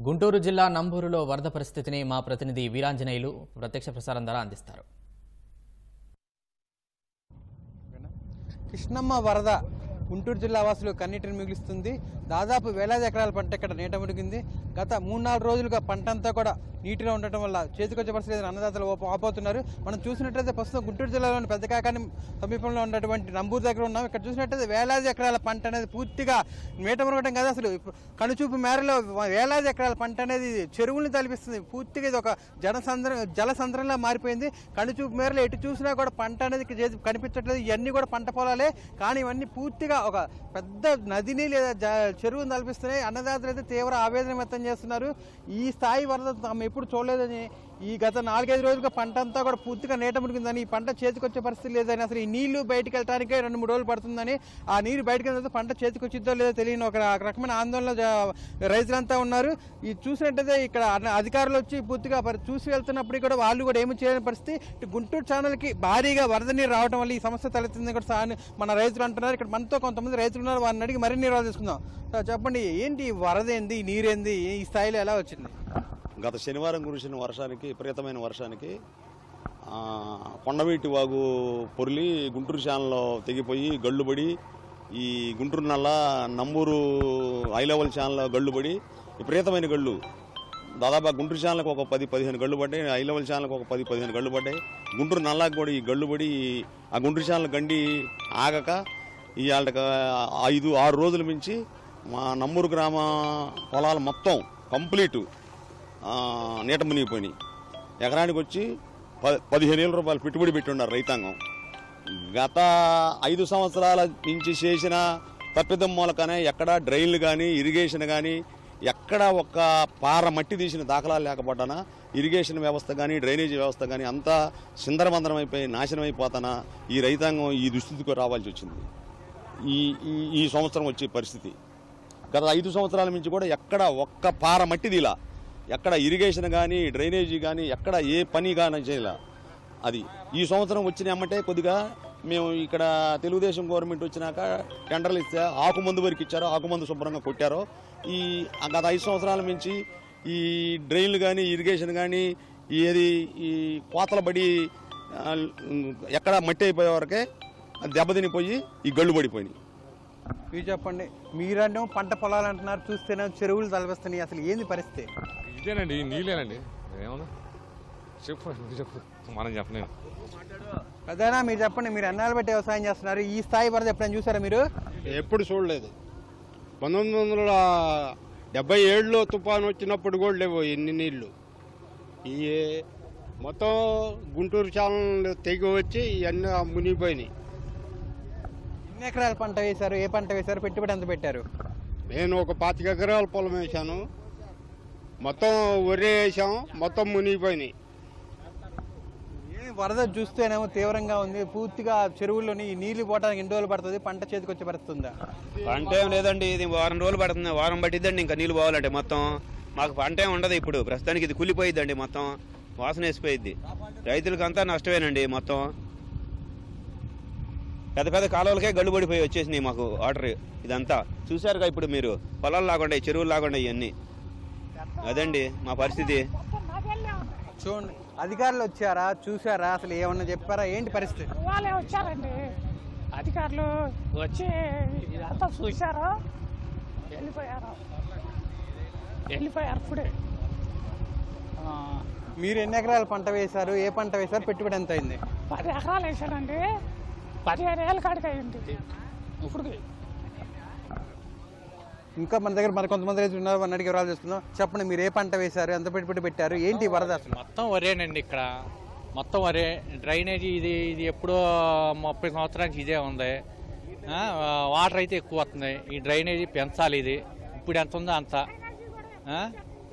గుంటూరు జిల్లా నంబూరులో వరద పరిస్థితిని మా ప్రతినిధి వీరాంజనేయులు ప్రత్యక్ష ప్రసారం ద్వారా అందిస్తారు. కృష్ణమ్మ వరద గుంటూరు జిల్లా వాసులు కన్నీటిని మిగులుస్తుంది. దాదాపు వేలాది ఎకరాల పంట ఇక్కడ నీట మునిగింది. గత 3-4 రోజులుగా పంట అంతా కూడా నీటిలో ఉండటం వల్ల చేతికొచ్చే పరిస్థితి అన్నదాతలు ఆపోతున్నారు. మనం చూసినట్లయితే ప్రస్తుతం గుంటూరు జిల్లాలోని పెద్దకాకాని సమీపంలో ఉన్నటువంటి నంబూరు దగ్గర ఉన్నాం. ఇక్కడ చూసినట్లయితే వేలాది ఎకరాల పంట అనేది పూర్తిగా నీట మునగడం కాదు, అసలు కనుచూపు మేరలో వేలాది ఎకరాల పంట అనేది చెరువుల్ని తలపిస్తుంది. పూర్తిగా ఇది ఒక జలసంద్రంలా మారిపోయింది. కనుచూపు మేరలో ఎటు చూసినా కూడా పంట అనేది కనిపించట్లేదు. ఇవన్నీ కూడా పంట పొలాలే, కానీ ఇవన్నీ పూర్తిగా ఒక పెద్ద నదిని లేదా చెరువుని తలపిస్తున్నాయి. అన్నదాతలు అయితే తీవ్ర ఆవేదన వ్యక్తం చేస్తున్నారు. ఈ స్థాయి వరద తాము ఎప్పుడు చూడలేదని, ఈ గత 4-5 రోజులుగా పంట అంతా కూడా పూర్తిగా నీట మునిగిందని, ఈ పంట చేతికొచ్చే పరిస్థితి లేదని, అసలు ఈ నీళ్లు బయటకు వెళ్ళడానికే 2-3 రోజులు పడుతుందని, ఆ నీరు బయటకు వెళ్తే పంట చేతికొచ్చిద్దో లేదో తెలియని ఒక రకమైన ఆందోళన రైతులంతా ఉన్నారు. ఈ చూసినట్టయితే ఇక్కడ అధికారులు వచ్చి పూర్తిగా చూసి వెళ్తున్నప్పుడు కూడా వాళ్ళు కూడా ఏమి చేయలేని పరిస్థితి. గుంటూరు ఛానల్కి భారీగా వరద నీరు రావడం వల్ల ఈ సమస్య తలెత్తింది కూడా మన రైతులు అంటున్నారు. ఇక్కడ మనతో కొంతమంది రైతులు ఉన్నారు, వారిని అడిగి మరిన్ని వివరాలు తీసుకుందాం. చెప్పండి, ఏంటి వరద ఏంది, ఈ నీరేంది, ఈ స్థాయిలో ఎలా వచ్చింది? గత శనివారం కురిసిన వర్షానికి, విపరీతమైన వర్షానికి కొండవీటి వాగు పొర్లి గుంటూరు ఛానల్లో తెగిపోయి గళ్ళుబడి, ఈ గుంటూరు నల్ల నంబూరు హై లెవెల్ ఛానల్లో గళ్ళుబడి విపరీతమైన గళ్ళు, దాదాపు గుంటూరు ఛానల్కి ఒక 10-15 గళ్ళు పడ్డాయి, హై లెవెల్ ఛానల్కి ఒక 10-15 గళ్ళు పడ్డాయి. గుంటూరు నల్లాకి కూడా ఈ గళ్ళుబడి ఆ గుంటూరు ఛానల్ గండి ఆగక ఇవాళకి 5-6 రోజుల మించి మా నంబూరు గ్రామ పొలాలు మొత్తం కంప్లీట్ నీట మునిగిపోయినాయి. ఎకరానికి వచ్చి 15,000 రూపాయలు పెట్టుబడి పెట్టి ఉన్నారు రైతాంగం. గత 5 సంవత్సరాల నుంచి చేసిన తప్పిదం మూలకనే ఎక్కడ డ్రైన్లు కానీ ఇరిగేషన్ కానీ ఎక్కడ ఒక పార మట్టి తీసిన దాఖలాలు లేకపోతానా, ఇరిగేషన్ వ్యవస్థ కానీ డ్రైనేజీ వ్యవస్థ కానీ అంతా సిందరమందరం అయిపోయి నాశనం అయిపోతానా ఈ రైతాంగం ఈ దుస్థితికి రావాల్సి వచ్చింది. ఈ సంవత్సరం వచ్చే పరిస్థితి. గత 5 సంవత్సరాల నుంచి కూడా ఎక్కడ ఒక్క పార మట్టి తీలా, ఎక్కడ ఇరిగేషన్ కానీ డ్రైనేజీ కానీ ఎక్కడ ఏ పని కానీ చేయాల. అది ఈ సంవత్సరం వచ్చిన అమ్మటే కొద్దిగా మేము ఇక్కడ తెలుగుదేశం గవర్నమెంట్ వచ్చినాక టెండర్లు ఇస్తే ఆకుమందు వరకు ఇచ్చారో, ఆకుమందు శుభ్రంగా కొట్టారో. ఈ గత 5 సంవత్సరాల నుంచి ఈ డ్రైన్లు కానీ ఇరిగేషన్ కానీ ఈ కోతల పడి ఎక్కడ మట్టి అయిపోయే వరకే దెబ్బతినిపోయి ఈ గళ్ళు పడిపోయినాయి. మీరు చెప్పండి, మీరేమో పంట పొలాలు అంటున్నారు, చూస్తేనే చెరువులు తలపిస్తున్నాయి, అసలు ఏంది పరిస్థితి? ఇదేనండి, నీళ్ళేనండి. ఏమన్నా చెప్పు మనం చెప్పలేము. అదేనా మీరు చెప్పండి, మీరు ఎన్నాళ్ళు బట్టి వ్యవసాయం చేస్తున్నారు, ఈ స్థాయి వరద ఎప్పుడైనా చూసారా మీరు? ఎప్పుడు చూడలేదు. 1977లో తుఫాను వచ్చినప్పుడు కూడా లేవు ఎన్ని నీళ్లు. ఈ మొత్తం గుంటూరు ఛానల్ తెగి వచ్చి ఇవన్నీ మునిగిపోయినాయి. ఎన్ని ఎకరాల పంట వేశారు, ఏ పంట వేశారు, పెట్టుబడి ఎంత పెట్టారు? నేను ఒక 25 ఎకరాల పొలం వేసాను, మొత్తం వరి వేసాం, మొత్తం మునిగిపోయినాయి. వరద చూస్తేనేమో తీవ్రంగా ఉంది. పూర్తిగా చెరువుల్లోని నీళ్లు పోవడానికి ఎన్ని రోజులు పడుతుంది, పంట చేతికి వచ్చే పరిస్థితుందా? పంట ఏం లేదండి, ఇది 1 వారం రోజులు పడుతుంది. వారం పట్టిద్దండి ఇంకా నీళ్ళు పోవాలంటే. మొత్తం మాకు పంట ఏమి ఉండదు ఇప్పుడు ప్రస్తుతానికి. ఇది కూలిపోయిద్దండి, మొత్తం వాసన వేసిపోయిద్ది. రైతులకంతా నష్టమేనండి. మొత్తం పెద్ద పెద్ద కాలువలకే గళ్ళు పడిపోయి వచ్చేసినాయి మాకు వాటర్. ఇదంతా చూసారుగా ఇప్పుడు మీరు, పొలాలు లాగుండే, చెరువులు లాగుండే ఇవన్నీ. అదండి మా పరిస్థితి. చూడండి, అధికారులు వచ్చారా, చూసారా, అసలు ఏమన్నా చెప్పారా, ఏంటి పరిస్థితి? వాళ్ళే వచ్చారండి, అధికారులు వచ్చి ఇదంతా చూశారు, వెళ్ళిపోయారు ఇప్పుడే. మీరు ఎన్ని ఎకరాల పంట వేశారు, ఏ పంట వేశారు, పెట్టుబడి ఎంత అయింది? 10 ఎకరాలు వేసానండి. 15 ఏళ్ళ కాడికి అయింది ఇప్పుడు. ఇంకా మన దగ్గర మరి కొంతమంది రైతులు ఉన్నారు, వారిని అడిగి వివరాలు చేస్తున్నాం. చెప్పండి, మీరు ఏ పంట వేశారు, ఎంత పెట్టుబడి పెట్టారు, ఏంటి వరద అసలు? మొత్తం వరేనండి, ఇక్కడ మొత్తం వరే. డ్రైనేజీ ఇది ఎప్పుడో 30 సంవత్సరానికి ఇదే ఉంది. వాటర్ అయితే ఎక్కువ వస్తుంది. ఈ డ్రైనేజీ పెంచాలి. ఇది ఇప్పుడు ఎంత ఉందో అంత.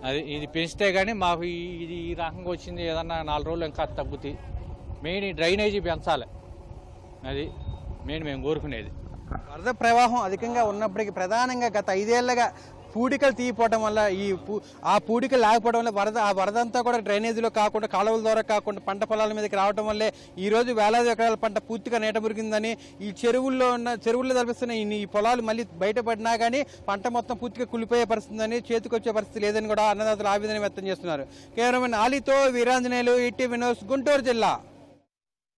అది ఇది పెంచితే కానీ మాకు ఇది ఈ రకంగా వచ్చింది. ఏదన్నా 4 రోజులు ఇంకా తగ్గుతాయి. మెయిన్ ఈ డ్రైనేజీ పెంచాలి, అది మెయిన్ మేము కోరుకునేది. వరద ప్రవాహం అధికంగా ఉన్నప్పటికీ ప్రధానంగా గత 5 ఏళ్లుగా పూడికలు తీయపోవడం వల్ల ఆ పూడికలు లేకపోవడం వల్ల ఆ వరద అంతా కూడా డ్రైనేజీలో కాకుండా కాలువల ద్వారా కాకుండా పంట పొలాల మీదకి రావడం వల్లే ఈ రోజు వేలాది ఎకరాల పంట పూర్తిగా నీట మురిగిందని, ఈ చెరువుల్లో తలపిస్తున్న ఈ పొలాలు మళ్ళీ బయటపడినా కానీ పంట మొత్తం పూర్తిగా కులిపోయే పరిస్థితి, చేతికొచ్చే పరిస్థితి లేదని కూడా అన్నదాతలు ఆవేదన వ్యక్తం చేస్తున్నారు. కేవలం ఆలితో వీరాంజనేయులు, ఈటీవీ న్యూస్, గుంటూరు జిల్లా.